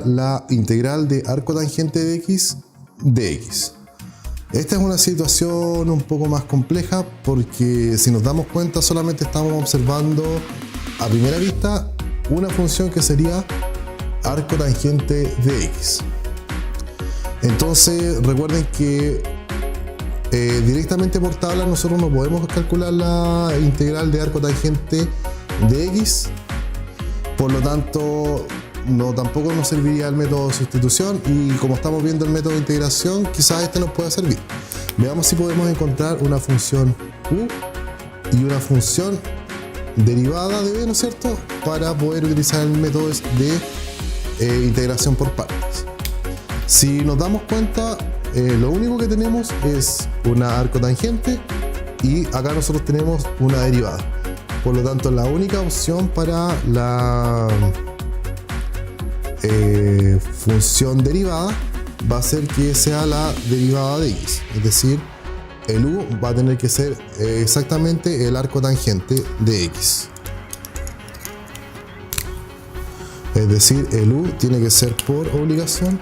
encontrar la integral de arco tangente de x de x. Esta es una situación un poco más compleja porque si nos damos cuenta solamente estamos observando a primera vista una función que sería arco tangente de x. Entonces recuerden que directamente por tabla nosotros no podemos calcular la integral de arco tangente de x, por lo tanto tampoco nos serviría el método de sustitución, y como estamos viendo el método de integración, quizás este nos pueda servir. Veamos si podemos encontrar una función u y una función derivada de b, ¿no es cierto?, para poder utilizar el método de integración por partes. Si nos damos cuenta, lo único que tenemos es una arco tangente y acá nosotros tenemos una derivada. Por lo tanto, la única opción para la función derivada va a ser que sea la derivada de x, es decir, el u va a tener que ser exactamente el arco tangente de x. Es decir, el u tiene que ser por obligación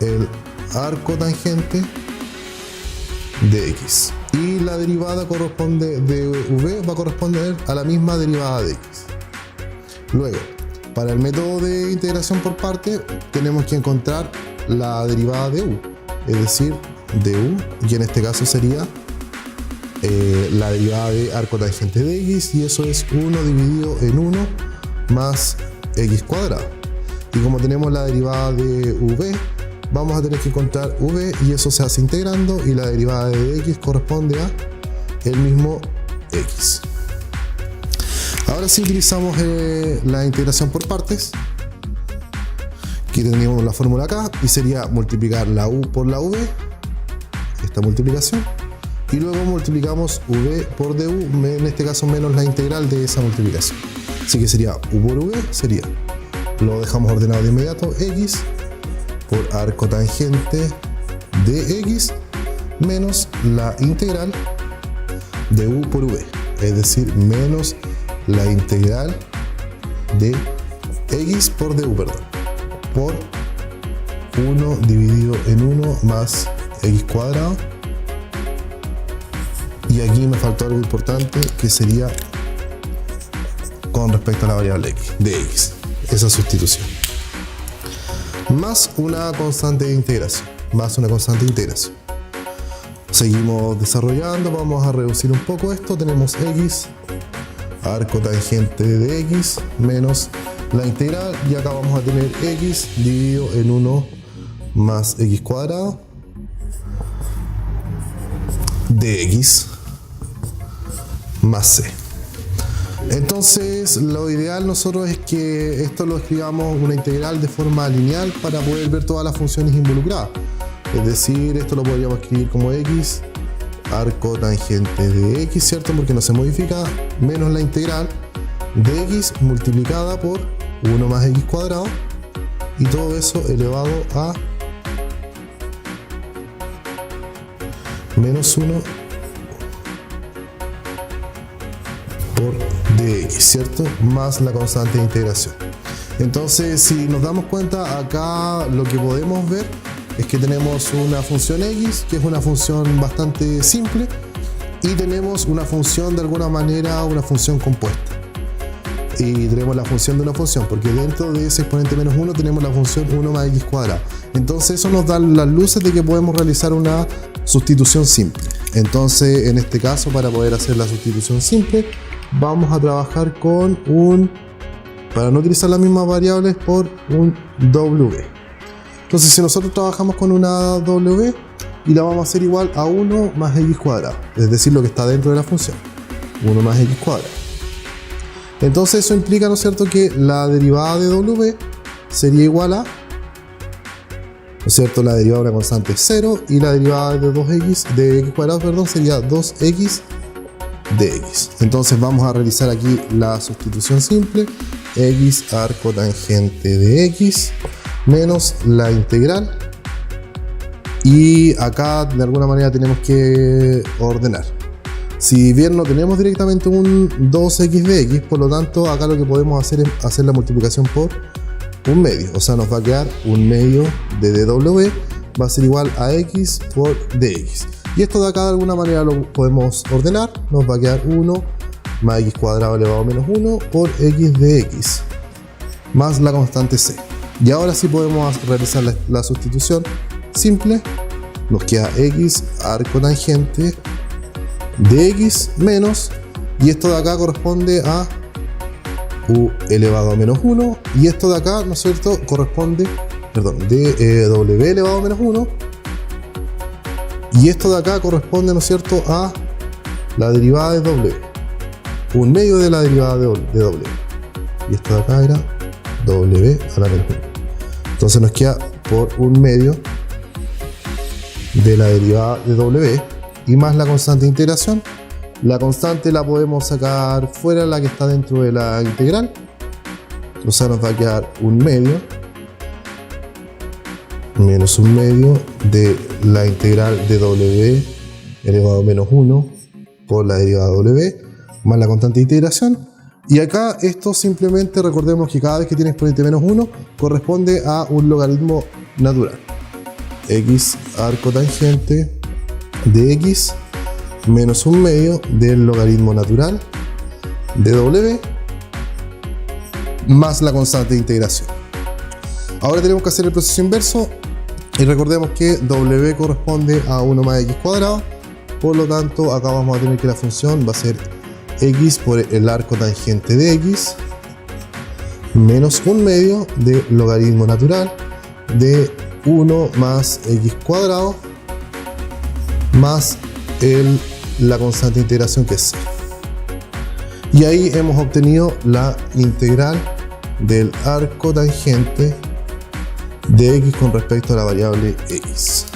el arco tangente de x, y la derivada corresponde de v va a corresponder a la misma derivada de x. Luego, para el método de integración por parte tenemos que encontrar la derivada de u, es decir, de u, y en este caso sería la derivada de arco tangente de x, y eso es 1 dividido en 1 más x cuadrado. Y como tenemos la derivada de v, vamos a tener que encontrar v, y eso se hace integrando, y la derivada de x corresponde a el mismo x. Ahora sí utilizamos la integración por partes. Aquí tendríamos la fórmula acá, y sería multiplicar la u por la v, esta multiplicación, y luego multiplicamos v por du, en este caso menos la integral de esa multiplicación. Así que sería u por v, sería, lo dejamos ordenado de inmediato, x por arco tangente de x menos la integral de u por v, es decir, menos la integral de x por du, perdón, por 1 dividido en 1 más x cuadrado. Y aquí me faltó algo importante, que sería con respecto a la variable x, de x, esa sustitución. Más una constante de integración, Seguimos desarrollando, vamos a reducir un poco esto. Tenemos x, arco tangente de x, menos la integral, y acá vamos a tener x dividido en 1 más x cuadrado de x más c. Entonces lo ideal nosotros es que esto lo escribamos una integral de forma lineal para poder ver todas las funciones involucradas. Es decir, esto lo podríamos escribir como x arco tangente de x, ¿cierto?, porque no se modifica, menos la integral de x multiplicada por 1 más x cuadrado, y todo eso elevado a menos 1 por dx, ¿cierto?, más la constante de integración. Entonces, si nos damos cuenta, acá lo que podemos ver es que tenemos una función x, que es una función bastante simple, y tenemos una función, de alguna manera, una función compuesta. Y tenemos la función de una función, porque dentro de ese exponente menos 1 tenemos la función 1 más x cuadrado. Entonces eso nos da las luces de que podemos realizar una sustitución simple. Entonces, en este caso, para poder hacer la sustitución simple, vamos a trabajar con para no utilizar las mismas variables, por un w. Entonces, si nosotros trabajamos con una w, y la vamos a hacer igual a 1 más x cuadrado, es decir, lo que está dentro de la función, 1 más x cuadrado. Entonces eso implica, ¿no es cierto?, que la derivada de w sería igual a, ¿no es cierto?, la derivada de una constante es 0, y la derivada de 2x, de x cuadrado, perdón, sería 2x de x. Entonces vamos a realizar aquí la sustitución simple, x arco tangente de x menos la integral, y acá de alguna manera tenemos que ordenar. Si bien no tenemos directamente un 2x de x, por lo tanto acá lo que podemos hacer es hacer la multiplicación por un medio, o sea nos va a quedar un medio de dw va a ser igual a x por dx. Y esto de acá de alguna manera lo podemos ordenar, nos va a quedar 1 más x cuadrado elevado a menos 1 por x de x más la constante c. Y ahora sí podemos realizar la sustitución simple, nos queda x arco tangente de x menos, y esto de acá corresponde a u elevado a menos 1, y esto de acá, ¿no es cierto?, corresponde, perdón, de w elevado a menos 1, y esto de acá corresponde, ¿no es cierto?, a la derivada de w, un medio de la derivada de w, y esto de acá era w a la menos 1. Entonces nos queda por un medio de la derivada de w y más la constante de integración. La constante la podemos sacar fuera, la que está dentro de la integral, o sea nos va a quedar un medio menos un medio de la integral de w elevado a menos 1 por la derivada de w más la constante de integración. Y acá esto simplemente recordemos que cada vez que tiene exponente menos 1 corresponde a un logaritmo natural, x arco tangente de x menos un medio del logaritmo natural de w más la constante de integración. Ahora tenemos que hacer el proceso inverso y recordemos que w corresponde a 1 más x cuadrado, por lo tanto acá vamos a tener que la función va a ser x por el arco tangente de x menos un medio de logaritmo natural de 1 más x cuadrado más la constante de integración que es 0. Y ahí hemos obtenido la integral del arco tangente de x con respecto a la variable x.